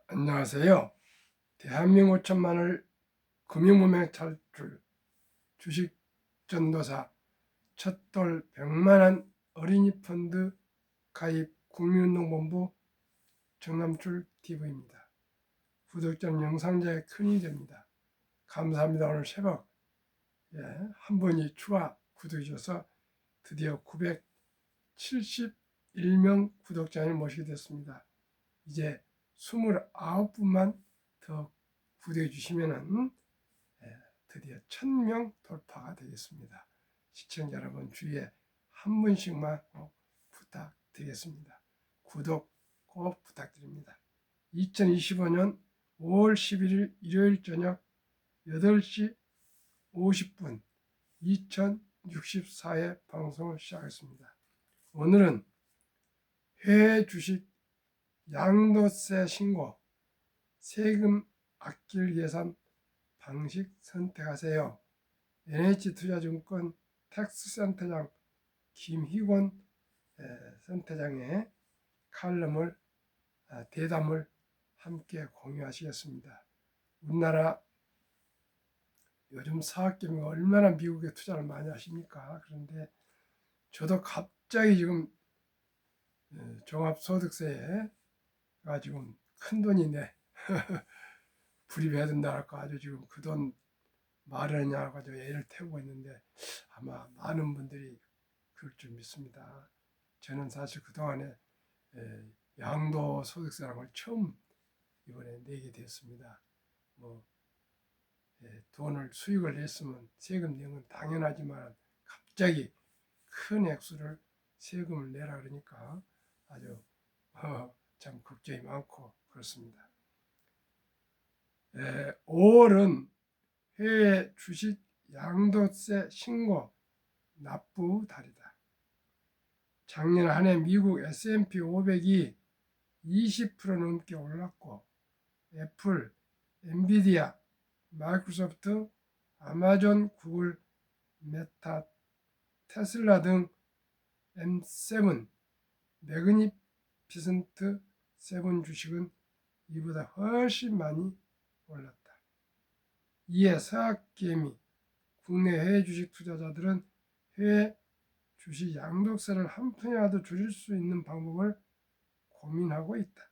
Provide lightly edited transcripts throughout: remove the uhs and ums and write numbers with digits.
안녕하세요. 대한민국 천만을 금융문명 탈출 주식전도사 첫돌 100만원 어린이 펀드 가입 국민운동본부 정남출 TV입니다. 구독자는 영상자에 큰 힘이 됩니다. 감사합니다. 오늘 새벽 한 분이 추가 구독해 주셔서 드디어 971명 구독자를 모시게 됐습니다. 이제 29분만 더 구독해 주시면 드디어 1000명 돌파가 되겠습니다. 시청자 여러분 주위에 한 분씩만 꼭 부탁드리겠습니다. 구독 꼭 부탁드립니다. 2025년 5월 11일 일요일 저녁 8시 50분 2064회 방송을 시작했습니다. 오늘은 해외 주식 양도세 신고, 세금 아낄 예산 방식 선택하세요. NH투자증권 텍스센터장 김희권 센터장의 칼럼을 대담을 함께 공유하시겠습니다. 우리나라 요즘 사학개미가 얼마나 미국에 투자를 많이 하십니까? 그런데 저도 갑자기 지금 종합소득세에 지금 큰 돈이네. 불입해야 된다 할까 아주 지금 그 돈 마련하냐 가지고 애를 태우고 있는데 아마 많은 분들이 그럴 줄 믿습니다. 저는 사실 그동안에 양도소득세라는 걸 처음 이번에 내게 됐습니다. 돈을 수익을 냈으면 세금 내는 건 당연하지만 갑자기 큰 액수를 세금을 내라 그러니까 아주 참 걱정이 많고 그렇습니다. 5월은 해외 주식 양도세 신고 납부 달이다. 작년 한 해 미국 S&P 500이 20% 넘게 올랐고 애플, 엔비디아, 마이크로소프트, 아마존, 구글, 메타, 테슬라 등 M7, 매그니피센트 7 주식은 이보다 훨씬 많이 올랐다. 이에 서학개미, 국내 해외 주식 투자자들은 해외 주식 양도세를 한 푼이라도 줄일 수 있는 방법을 고민하고 있다.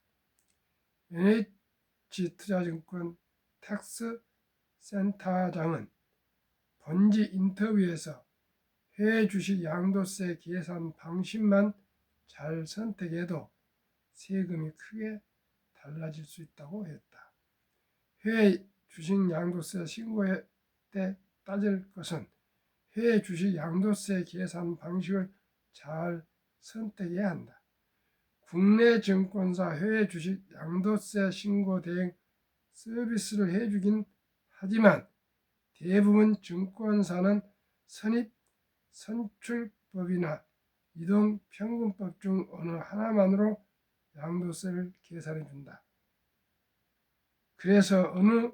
NH투자증권 텍스 센터장은 번지 인터뷰에서 해외 주식 양도세 계산 방식만 잘 선택해도 세금이 크게 달라질 수 있다고 했다. 해외 주식 양도세 신고에 때 따질 것은 해외 주식 양도세 계산 방식을 잘 선택해야 한다. 국내 증권사 해외 주식 양도세 신고 대행 서비스를 해주긴 하지만 대부분 증권사는 선입 선출법이나 이동평균법 중 어느 하나만으로 양도세를 계산해 준다. 그래서 어느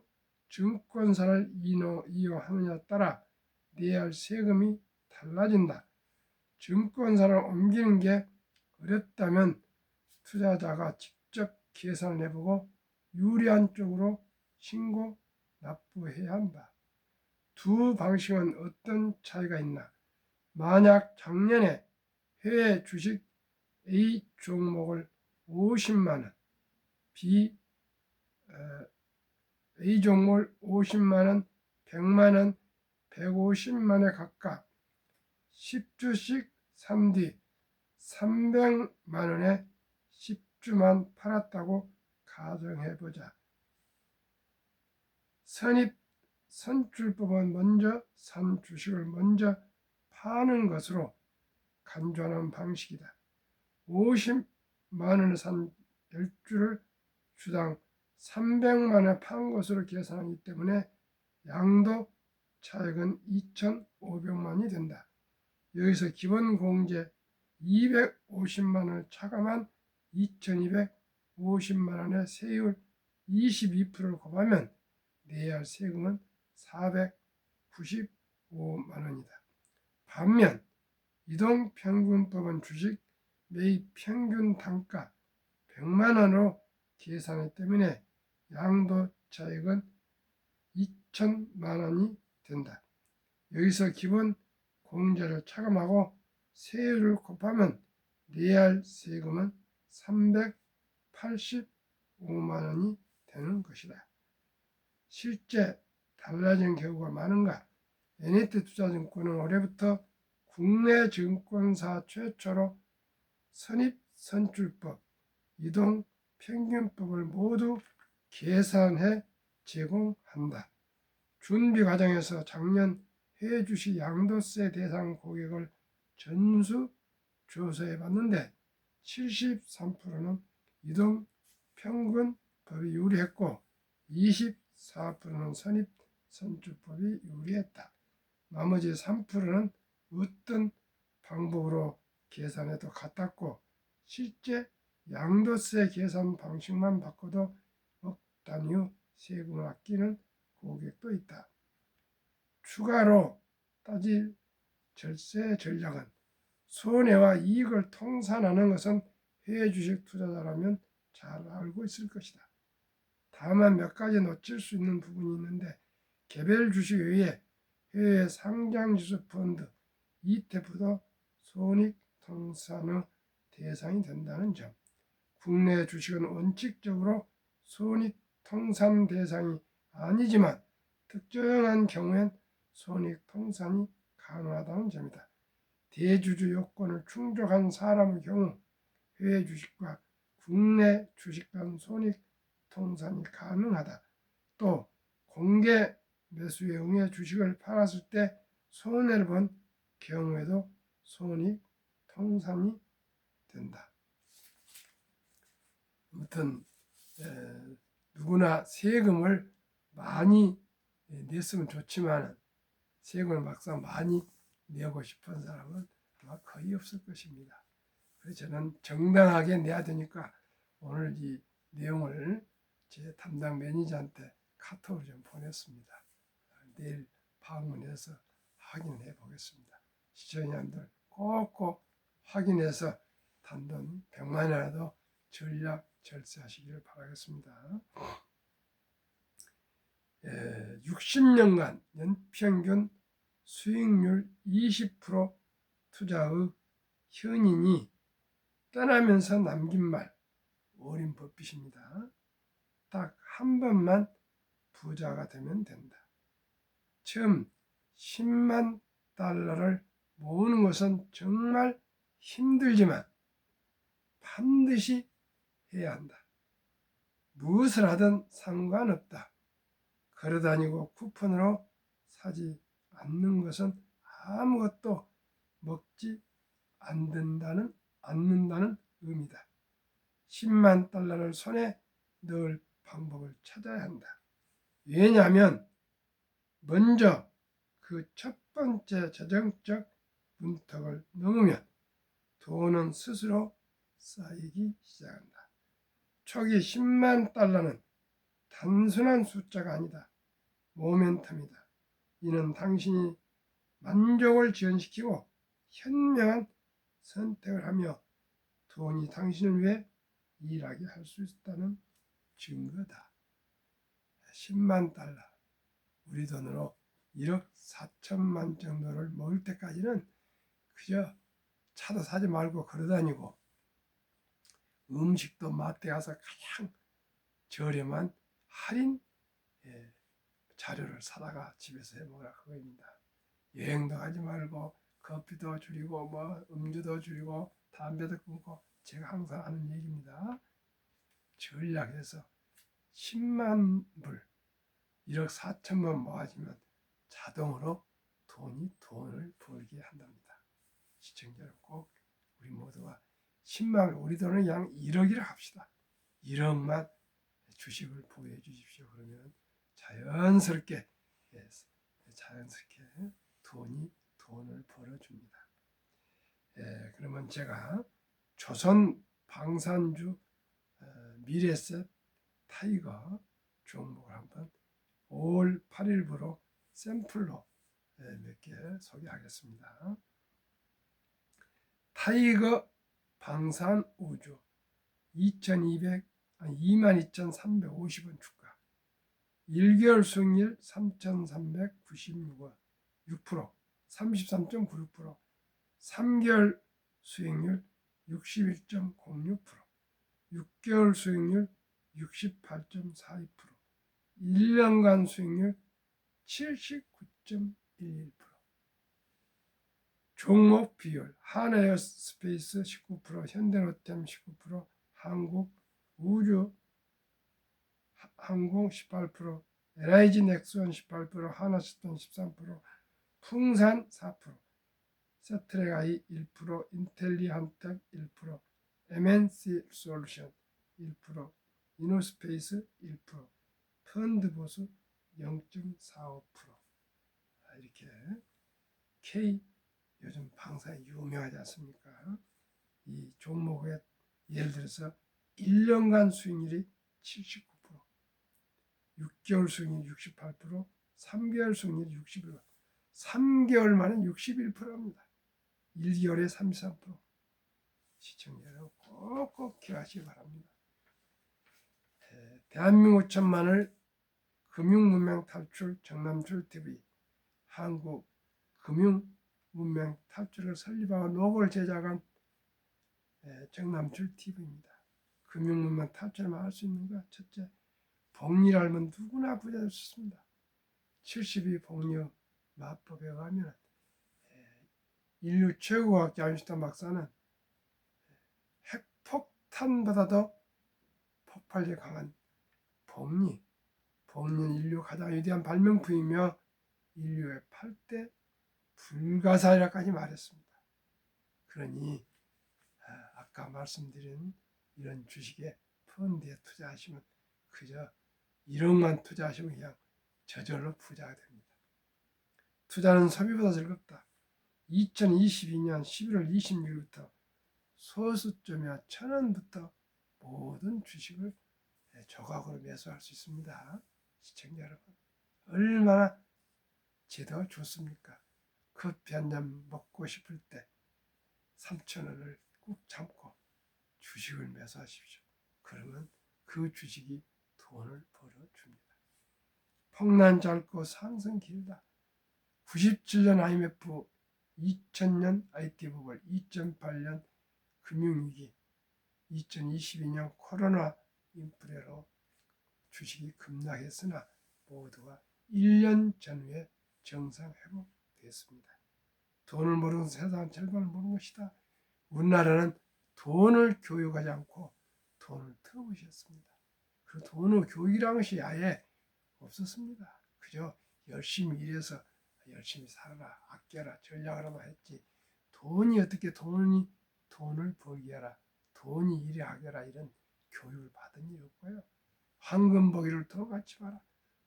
증권사를 이용하느냐에 따라 내야 할 세금이 달라진다. 증권사를 옮기는 게 어렵다면 투자자가 직접 계산을 해보고 유리한 쪽으로 신고 납부해야 한다. 두 방식은 어떤 차이가 있나? 만약 작년에 해외 주식 A 종목을 50만원, B A 종목을 50만원, 100만원, 150만원에 각각 10주씩 산 뒤 300만원에 10주만 팔았다고 가정해보자. 선입 선출법은 먼저 산 주식을 먼저 파는 것으로 간주하는 방식이다. 50만원에 산 10주를 주당 300만원에 판 것으로 계산하기 때문에 양도 차액은 2,500만원이 된다. 여기서 기본 공제 250만원을 차감한 2,250만원의 세율 22%를 곱하면 내야 할 세금은 495만원이다. 반면 이동평균법은 주식 매입 평균 단가 100만원으로 계산하기 때문에 양도 차익은 2천만 원이 된다. 여기서 기본 공제를 차감하고 세율을 곱하면 레알 세금은 385만 원이 되는 것이다. 실제 달라진 경우가 많은가? NT투자증권은 올해부터 국내 증권사 최초로 선입 선출법, 이동 평균법을 모두 계산해 제공한다. 준비 과정에서 작년 해외 주식 양도세 대상 고객을 전수 조사해 봤는데 73%는 이동 평균법이 유리했고 24%는 선입 선출법이 유리했다. 나머지 3%는 어떤 방법으로 계산해도 같았고 실제 양도세 계산 방식만 바꿔도 억 단위 세금을 아끼는 고객도 있다. 추가로 따질 절세 전략은 손해와 이익을 통산하는 것은 해외 주식 투자자라면 잘 알고 있을 것이다. 다만 몇 가지 놓칠 수 있는 부분이 있는데 개별 주식 외에 해외 상장지수 펀드, ETF도 손익 통산의 대상이 된다는 점. 국내 주식은 원칙적으로 손익 통산 대상이 아니지만 특정한 경우엔 손익 통산이 가능하다는 점이다. 대주주 요건을 충족한 사람의 경우 해외 주식과 국내 주식 간 손익 통산이 가능하다. 또 공개 매수에 응해 주식을 팔았을 때 손해를 본 경우에도 손익 통산이 된다. 아무튼 누구나 세금을 많이 냈으면 좋지만 세금을 막상 많이 내고 싶은 사람은 아마 거의 없을 것입니다. 그래서 저는 정당하게 내야 되니까 오늘 이 내용을 제 담당 매니저한테 카톡을 좀 보냈습니다. 내일 방문해서 확인해 보겠습니다. 시청자분들 꼭꼭 확인해서 단돈 100만 원이라도 전략 절세하시기를 바라겠습니다. 60년간 연평균 수익률 20% 투자의 현인이 떠나면서 남긴 말 워렌 버핏입니다. 딱 한 번만 부자가 되면 된다. 처음 10만 달러를 모으는 것은 정말 힘들지만 반드시 해야 한다. 무엇을 하든 상관없다. 걸어다니고 쿠폰으로 사지 않는 것은 아무것도 먹지 않는다는 의미다. 10만 달러를 손에 넣을 방법을 찾아야 한다. 왜냐하면 먼저 그 첫 번째 재정적 문턱을 넘으면 돈은 스스로 쌓이기 시작한다. 초기 10만 달러는 단순한 숫자가 아니다. 모멘텀이다. 이는 당신이 만족을 지연시키고 현명한 선택을 하며 돈이 당신을 위해 일하게 할 수 있다는 증거다. 10만 달러, 우리 돈으로 1억 4천만 정도를 모을 때까지는 그저 차도 사지 말고 걸어다니고 음식도 마트에 가서 가장 저렴한 할인 자료를 사다가 집에서 해 먹으라 그거입니다. 여행도 가지 말고 커피도 줄이고 뭐 음주도 줄이고 담배도 끊고 제가 항상 하는 얘기입니다. 전략해서 10만 불 1억 4천만 모아지면 자동으로 돈을 벌게 한답니다. 시청자 여러분 꼭 우리 모두가 10만 우리 돈은 양 1억이라 합시다. 1억만 주식을 보유해 주십시오. 그러면 자연스럽게 돈을 벌어줍니다. 그러면 제가 조선 방산주 미래셋 타이거 종목을 한번 5월 8일부로 샘플로 몇 개 소개하겠습니다. 타이거 방산우주 22,350원 주가 1개월 수익률 3,396원, 6%, 33.96%, 3개월 수익률 61.06%, 6개월 수익률 68.42%, 1년간 수익률 79.11%. 종목 비율 하나에어스페이스 19%, 현대로템 19%, 한국우주 항공 18%, LIG 넥스원 18%, 하나스톤 13%, 풍산 4%, 세트랙아이 1%, 인텔리한텍 1%, MNC 솔루션 1%, 이노스페이스 1%, 펀드보수 0.45%. 이렇게 K 요즘 방사에 유명하지 않습니까? 이 종목에 예를 들어서 1년간 수익률이 79%, 6개월 수익률 68%, 3개월 수익률 61%, 3개월 만에 61%입니다. 1개월에 33%. 시청자 여러분 꼭꼭 기억하시기 바랍니다. 대한민국 천만을 금융문명 탈출 정남출 TV, 한국 금융문명 탈출을 설립하고 로고를 제작한 정남출 TV입니다. 금융문명 탈출만 할 수 있는 것, 첫째, 복리를 알면 누구나 부자 될 수 있습니다. 72 복리 마법에 의하면 인류 최고 과학자 아인슈타인 박사는 핵폭탄보다도 폭발력이 강한 복리는 인류 가장 위대한 발명품이며 인류의 8대 불가사리라까지 말했습니다. 그러니 아까 말씀드린 이런 주식에 펀드에 투자하시면 그저 1억만 투자하시면 그냥 저절로 부자가 됩니다. 투자는 소비보다 즐겁다. 2022년 11월 26일부터 소수점이야 1,000원부터 모든 주식을 조각으로 매수할 수 있습니다. 시청자 여러분, 얼마나 제도가 좋습니까? 커피 한 잔 먹고 싶을 때 3,000원을 꾹 참고 주식을 매수하십시오. 그러면 그 주식이 돈을 벌어줍니다. 폭난 짧고 상승 길다. 97년 IMF, 2000년 IT 버블, 2008년 금융위기, 2022년 코로나 인플레로 주식이 급락했으나 모두가 1년 전후에 정상 회복됐습니다. 돈을 모르는 세상 절반을 모르는 것이다. 우리나라는 돈을 교육하지 않고 돈을 터부셨습니다. 그 돈의 교육이라는 것이 아예 없었습니다. 그저 열심히 일해서 열심히 살아라, 아껴라, 전략하라만 했지, 돈이 어떻게 돈을 벌게 하라, 돈이 일에 하게라, 이런 교육을 받은 일이 없고요. 황금 보기를 돈같이 봐라,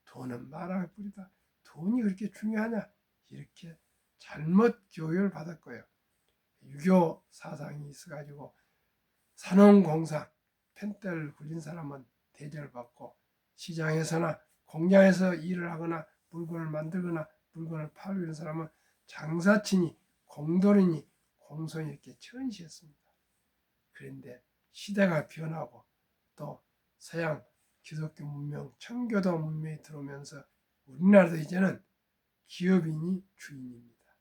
돈은 마랑의 뿌리다, 돈이 그렇게 중요하냐, 이렇게 잘못 교육을 받았고요. 유교 사상이 있어가지고 산업공상 펜대를 굴린 사람은 대접을 받고, 시장에서나 공장에서 일을 하거나 물건을 만들거나 물건을 팔고 이런 사람은 장사치니 공돌이니 공손히 이렇게 천시했습니다. 그런데 시대가 변하고 또 서양 기독교 문명, 청교도 문명이 들어오면서 우리나라도 이제는 기업인이 주인입니다.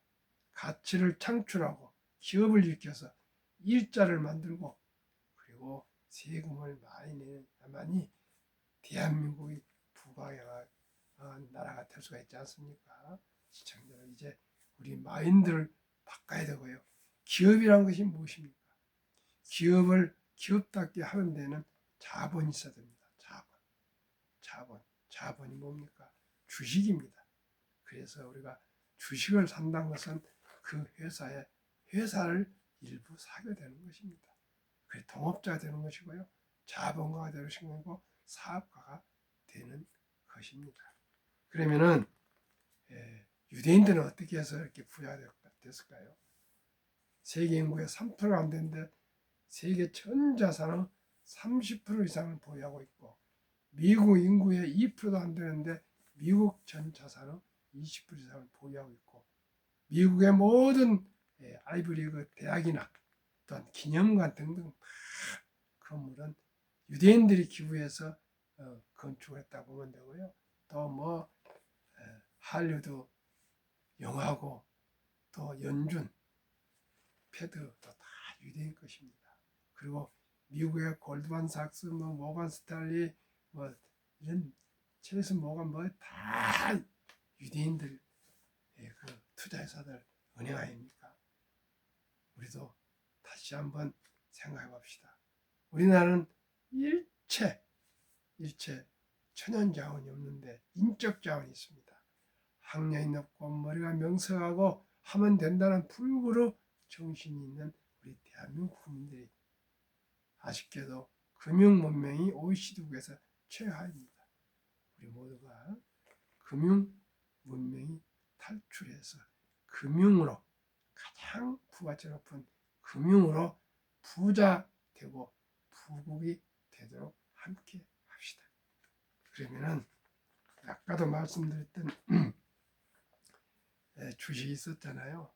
가치를 창출하고 기업을 일으켜서 일자를 만들고 그리고 세금을 많이 내야만이 대한민국이 부강한 나라가 될 수가 있지 않습니까? 시청자들, 이제 우리 마인드를 바꿔야 되고요. 기업이란 것이 무엇입니까? 기업을 기업답게 하는 데는 자본이 있어야 됩니다. 자본이 뭡니까? 주식입니다. 그래서 우리가 주식을 산다는 것은 그 회사를 일부 사게 되는 것입니다. 그래 동업자가 되는 것이고요. 자본가가 되는 것이고 사업가가 되는 것입니다. 그러면은 유대인들은 어떻게 해서 이렇게 부자가 됐을까요? 세계 인구의 3%가 안 되는데 세계 전 자산의 30% 이상을 보유하고 있고, 미국 인구의 2%도 안 되는데 미국 전 자산의 20% 이상을 보유하고 있고, 미국의 모든 아이브리그 대학이나 또한 기념관 등등 건물은 유대인들이 기부해서 건축을 했다고 보면 되고요. 또 뭐 할리우드 영화고 또 연준, 패드도 다 유대인 것입니다. 그리고 미국의 골드만삭스, 뭐 모건 스탠리, 뭐 이런 체리스 모건 뭐 다 유대인들 그 투자회사들 은행 아닙니까? 우리도 다시 한번 생각해 봅시다. 우리나라는 일체 천연 자원이 없는데 인적 자원이 있습니다. 학력이 높고 머리가 명석하고 하면 된다는 불구로 정신이 있는 우리 대한민국 국민들이 아쉽게도 금융 문명이 OECD국에서 최하입니다. 우리 모두가 금융 문명이 탈출해서 금융으로 가장 부가치 높은 금융으로 부자 되고 부국이 되도록 함께 합시다. 그러면은 아까도 말씀드렸던 주식이 있었잖아요.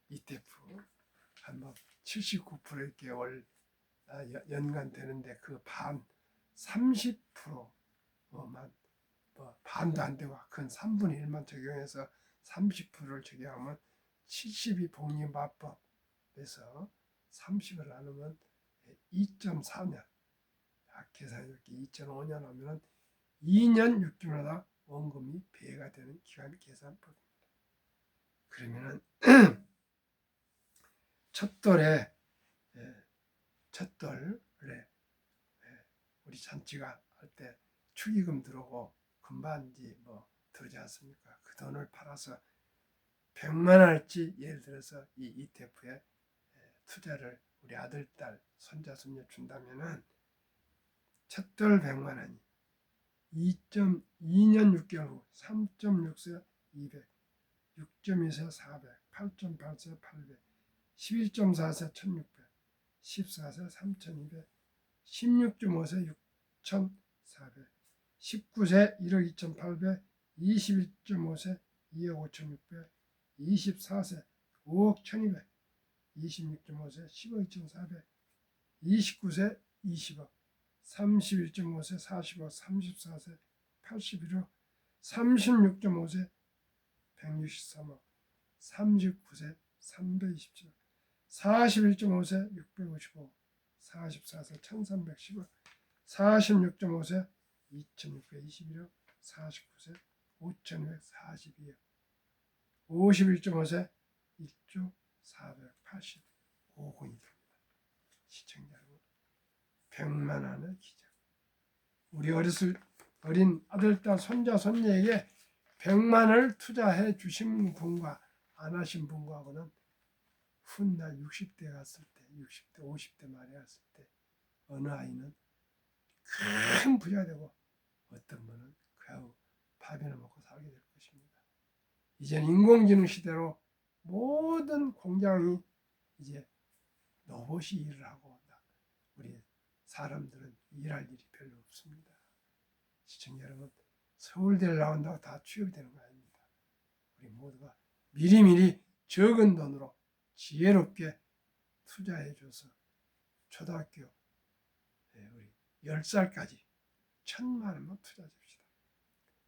ETF 한번 79% 이렇게 연간 되는데 그 반 30%만 반도 안 되고 근 3분의 1만 적용해서 30%를 적용하면 72 복리마법에서 30을 나누면 2.4년 계산해볼게 2.5년 하면 2년 6개월마다 원금이 배가 되는 기간 계산법입니다. 그러면은 첫돌에 우리 잔치가 할 때 축의금 들어오고 금반지 뭐 들지 않습니까? 그 돈을 팔아서 100만 원어치 예를 들어서 이 ETF에 투자를 우리 아들, 딸, 손자, 손녀 준다면은 첫돌 100만 원이 2.2년 6개월 후 3.6세 200, 6.2세 400, 8.8세 800, 11.4세 1600, 14세 3200, 16.5세 6400, 19세 1억 2800, 21.5세 2억 5600, 24세 5억 1200, 26.5세 10억 2400, 29세 20억, 31.5세 40억, 34세 81억, 36.5세 163억, 39세 327억, 41.5세 655억, 44세 1310억, 46.5세 2621억, 49세 5242억, 51.5세 1조 485억 원이 됩니다. 시청자 여러분, 100만 원의 기적. 우리 어린 아들, 딸, 손자, 손녀에게 100만 원을 투자해 주신 분과 안 하신 분과는 훗날 60대 갔을 때, 60대, 50대 말에 갔을 때 어느 아이는 큰 부자 되고 어떤 분은 그하고 밥이나 먹고 살게 될 것입니다. 이제는 인공지능 시대로 모든 공장이 이제 로봇이 일을 하고 우리 사람들은 일할 일이 별로 없습니다. 시청자 여러분, 서울대를 나온다고 다 취업이 되는 거 아닙니다. 우리 모두가 미리미리 적은 돈으로 지혜롭게 투자해줘서 초등학교 우리 10살까지 1000만 원만 투자해줍시다.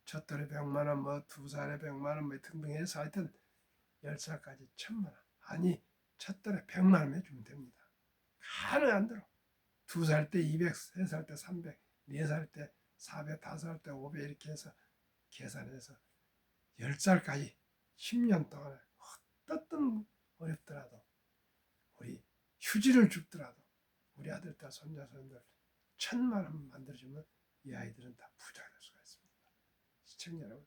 첫돌에 100만 원, 뭐 2살에 100만 원, 뭐 등등해서 하여튼 10살까지 1000만 원. 아니 첫돌에 100만 원 해주면 됩니다. 가능한 대로 2살 때 200, 3살 때 300, 4살 때 400, 5살 때 500 이렇게 해서 계산해서 10살까지 10년 동안에 어떻든 어렵더라도 우리 휴지를 줍더라도 우리 아들, 딸, 손자, 손들 1000만 원 만들어주면 이 아이들은 다 부자가 될 수가 있습니다. 시청자 여러분,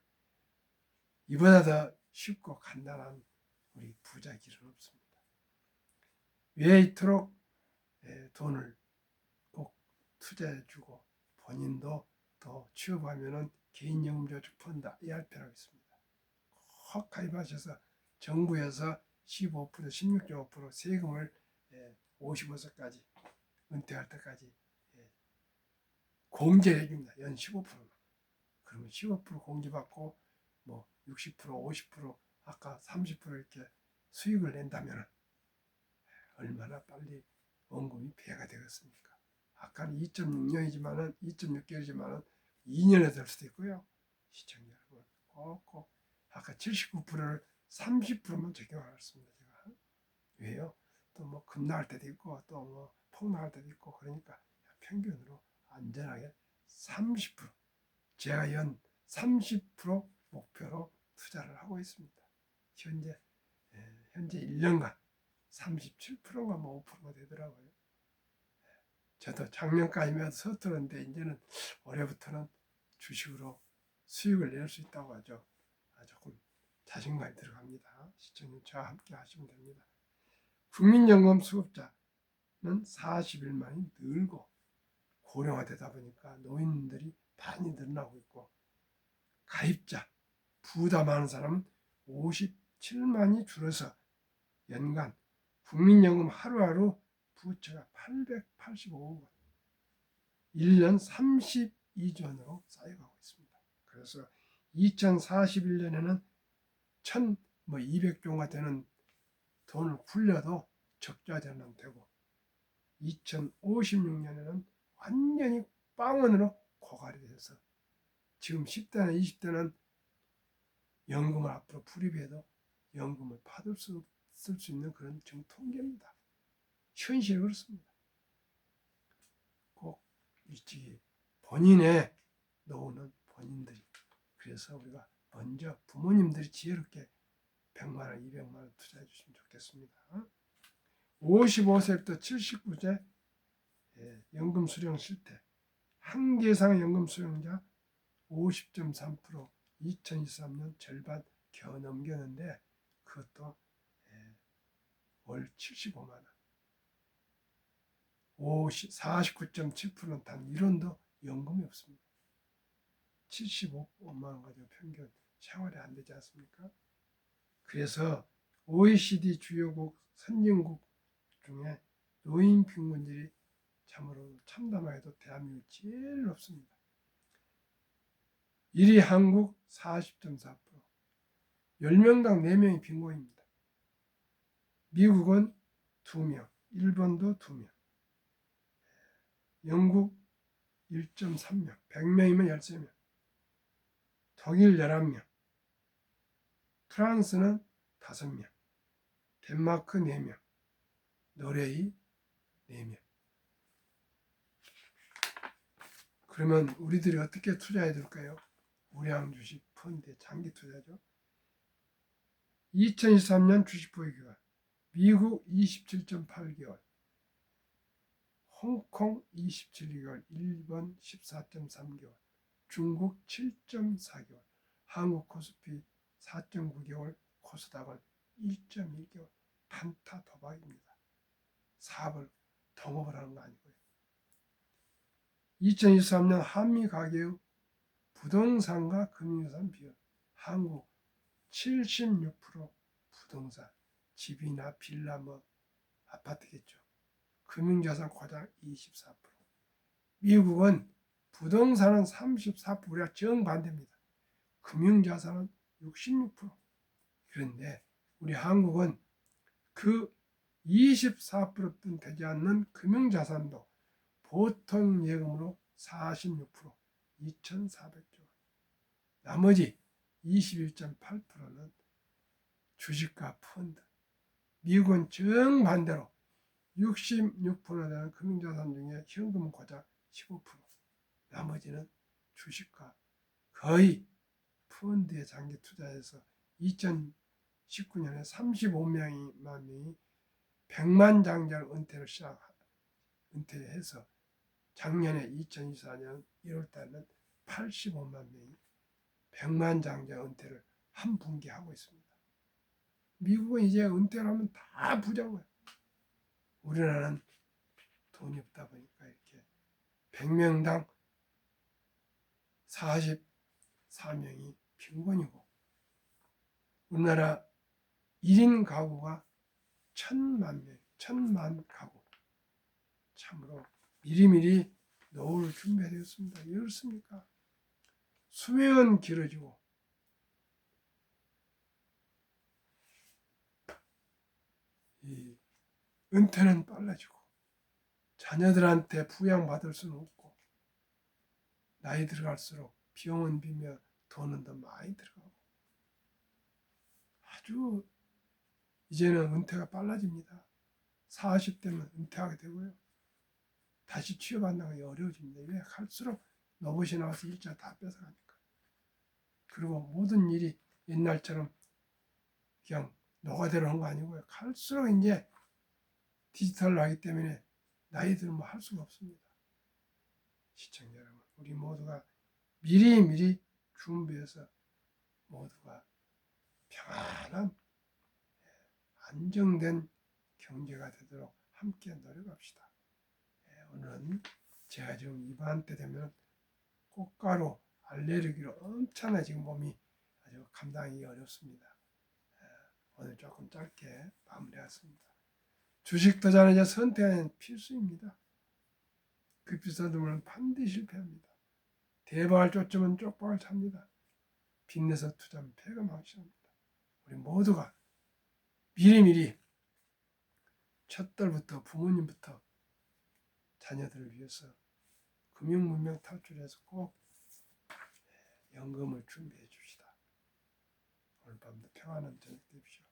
이보다 더 쉽고 간단한 우리 부자 길은 없습니다. 왜 이토록 돈을 꼭 투자해주고 본인도 더 취업하면은 개인연금저축 펀드 ERP라고 있습니다. 꼭 가입하셔서 정부에서 15%, 16.5% 세금을 55세까지 은퇴할 때까지 공제를 해줍니다. 연 15%만. 그러면 15% 공제받고 뭐 60%, 50% 아까 30% 이렇게 수익을 낸다면 얼마나 빨리 원금이 배가 되겠습니까? 아까는 2.6년이지만은 2.6개월이지만은 2년에 될 수도 있고요. 시청자 여러분, 꼭 아까 79%를 30%만 적용하겠습니다. 제가. 왜요? 또 뭐 급락할 때도 있고 또 뭐 폭락할 때도 있고 그러니까 평균으로 안전하게 30%, 제가 연 30% 목표로 투자를 하고 있습니다. 현재 1년간 37%가 뭐 5%가 되더라고요. 저도 작년까지만 서툴었는데 이제는 올해부터는 주식으로 수익을 낼 수 있다고 하죠. 조금 자신감이 들어갑니다. 시청자 저와 함께 하시면 됩니다. 국민연금 수급자는 41만이 늘고 고령화되다 보니까 노인들이 많이 늘어나고 있고, 가입자, 부담하는 사람은 57만이 줄어서 연간 국민연금 하루하루 부채가 885억 원, 1년 32조 원으로 쌓여가고 있습니다. 그래서 2041년에는 1200조가 되는 돈을 굴려도 적자되면 되고, 2056년에는 완전히 빵원으로 고갈이 돼서 지금 10대나 20대는 연금을 앞으로 불입해도 연금을 받을 수 있는 그런 지금 통계입니다. 현실이 그렇습니다. 꼭 일찍이 본인의 노후는 본인들이, 그래서 우리가 먼저 부모님들이 지혜롭게 100만 원, 200만 원 투자해 주시면 좋겠습니다. 55세부터 79세 연금 수령 실태, 한계상 연금 수령자 50.3%, 2023년 절반 겨우 넘겼는데 그것도 월 75만 원, 49.7%는 단 1원도 연금이 없습니다. 75만 원 가지고 평균 생활이 안 되지 않습니까? 그래서 OECD 주요국 선진국 중에 노인 빈곤율이 참으로 참담하게도 대한민국이 제일 높습니다. 1위 한국 40.4%, 10명당 4명이 빈곤입니다. 미국은 2명, 일본도 2명, 영국 1.3명, 100명이면 13명, 독일 11명, 프랑스는 5명, 덴마크 4명, 노르웨이 4명. 그러면 우리들이 어떻게 투자해야 될까요? 우량 주식 펀드 장기 투자죠. 2023년 주식 보유기간 미국 27.8개월, 홍콩 27개월, 일본 14.3개월, 중국 7.4개월, 한국 코스피 4.9개월, 코스닥은 1.1개월. 단타 도박입니다. 사업을 동업을 하는 거 아니고요. 2023년 한미 가계의 부동산과 금융자산 비율, 한국 76% 부동산, 집이나 빌라 뭐 아파트겠죠. 금융자산 고작 24%. 미국은 부동산은 34%, 우리가 정반대입니다. 금융자산은 66%. 그런데 우리 한국은 그 24%도 되지 않는 금융자산도 보통 예금으로 46%, 2,400조 원. 나머지 21.8%는 주식과 펀드. 미국은 정반대로 66% 되는 금융자산 중에 현금은 고작 15%, 나머지는 주식과 거의 펀드에 장기 투자해서 2019년에 35만만 명이 100만 장자를 은퇴해서 작년에 2024년 1월 달에는 85만 명이 100만 장자 은퇴를 한 분기 하고 있습니다. 미국은 이제 은퇴를 하면 다 부자고요. 우리나라는 돈이 없다 보니까 이렇게 100명당 44명이 빈곤이고, 우리나라 1인 가구가 1,000만 가구. 참으로 미리미리 노후를 준비해야 되겠습니다. 왜 그렇습니까? 수명은 길어지고 이 은퇴는 빨라지고 자녀들한테 부양받을 수는 없고, 나이 들어갈수록 병원 비며 돈은 더 많이 들어가고 아주 이제는 은퇴가 빨라집니다. 40대면 은퇴하게 되고요. 다시 취업한다는 게 어려워집니다. 왜? 갈수록 로봇이 나와서 일자 다 뺏어가니까. 그리고 모든 일이 옛날처럼 그냥 노가대로 한 거 아니고요. 갈수록 이제 디지털로 하기 때문에 나이 들면 할 수가 없습니다. 시청자 여러분, 우리 모두가 미리미리 준비해서 모두가 평안한 안정된 경제가 되도록 함께 노력합시다. 오늘은 제가 지금 이번 때 되면 꽃가루 알레르기로 엄청나 지금 몸이 아주 감당하기 어렵습니다. 오늘 조금 짧게 마무리하겠습니다. 주식 투자는 이제 선택은 필수입니다. 급비싸들은 반드시 실패합니다. 대박을 쫓으면 쪽박을 찹니다. 빚내서 투자하면 패가 망신합니다. 우리 모두가 미리미리 첫 달부터 부모님부터 자녀들을 위해서 금융문명 탈출해서 꼭 연금을 준비해 줍시다. 오늘 밤도 평안한 저녁 되십시오.